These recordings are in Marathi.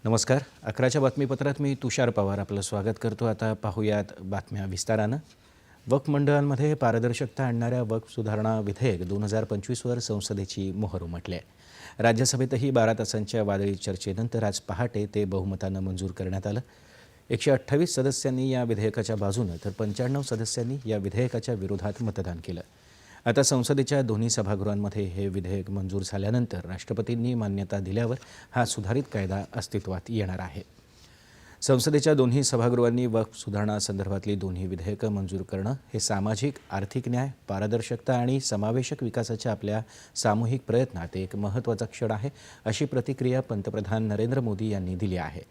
नमस्कार. 11च्या बातमीपत्रात मी तुषार पवार आपलं स्वागत करतो. आता पाहूयात बातम्या विस्तारानं. वक्फ मंडळांमध्ये पारदर्शकता आणणाऱ्या वक्फ सुधारणा विधेयक 2025वर संसदेची मोहर उमटली आहे. राज्यसभेतही 12 तासांच्या वादळी चर्चेनंतर आज पहाटे ते बहुमतानं मंजूर करण्यात आलं. 128 सदस्यांनी या विधेयकाच्या बाजूनं तर 95 सदस्यांनी या विधेयकाच्या विरोधात मतदान केलं. आता संसदेच्या दोन्ही सभागृहांमध्ये हे विधेयक मंजूर झाल्यानंतर राष्ट्रपतींनी मान्यता दिल्यावर हा सुधारित कायदा अस्तित्वात येणार आहे. संसदेच्या दोन्ही सभागृहांनी वक्फ सुधारणासंदर्भातली दोन्ही विधेयकं मंजूर करणं हे सामाजिक, आर्थिक न्याय, पारदर्शकता आणि समावेशक विकासाच्या आपल्या सामूहिक प्रयत्नात एक महत्त्वाचा क्षण आहे, अशी प्रतिक्रिया पंतप्रधान नरेंद्र मोदी यांनी दिली आहे.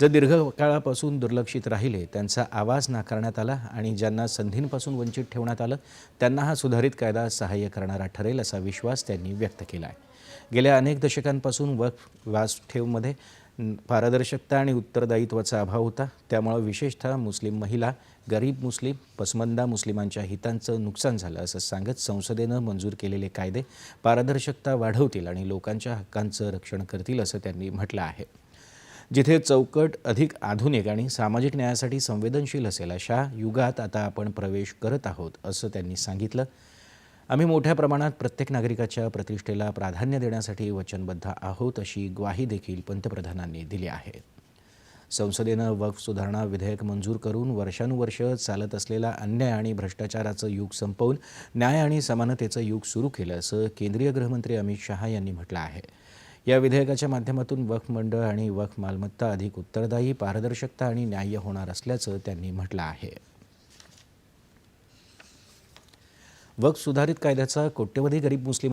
जे दीर्घकाळापासून दुर्लक्षित राहिले, त्यांचा आवाज नाकारण्यात आला आणि ज्यांना संधींपासून वंचित ठेवण्यात आलं, त्यांना हा सुधारित कायदा सहाय्य करणारा ठरेल असा विश्वास त्यांनी व्यक्त केला आहे. गेल्या अनेक दशकांपासून वक्फ वास्तूमध्ये पारदर्शकता आणि उत्तरदायित्वाचा अभाव होता. त्यामुळे विशेषतः मुस्लिम महिला, गरीब मुस्लिम, पसमंदा मुस्लिमांच्या हितांचं नुकसान झालं असं सांगत संसदेनं मंजूर केलेले कायदे पारदर्शकता वाढवतील आणि लोकांच्या हक्कांचं रक्षण करतील असं त्यांनी म्हटलं आहे. जिथे चौकट अधिक आधुनिक आणि सामाजिक न्यायासाठी संवेदनशील असेल, अशा युगात आता आपण प्रवेश करत आहोत असं त्यांनी सांगितलं. आम्ही मोठ्या प्रमाणात प्रत्येक नागरिकाच्या प्रतिष्ठेला प्राधान्य देण्यासाठी वचनबद्ध आहोत, अशी ग्वाही देखील पंतप्रधानांनी दिली आहे. संसदेनं वक्फ सुधारणा विधेयक मंजूर करून वर्षानुवर्ष चालत असलेला अन्याय आणि भ्रष्टाचाराचं युग संपवून न्याय आणि समानतेचं युग सुरू केलं असं केंद्रीय गृहमंत्री अमित शहा यांनी म्हटलं आहे. या विधेयकाच्या माध्यमातून वक्फ मंडळ आणि वक्फ मालमत्ता अधिक उत्तरदायी, पारदर्शकता आणि न्याय्य होणार असल्याचं त्यांनी म्हटलं आहे. वक्फ सुधारित कायद्याचा कोट्यवधी गरीब मुस्लिम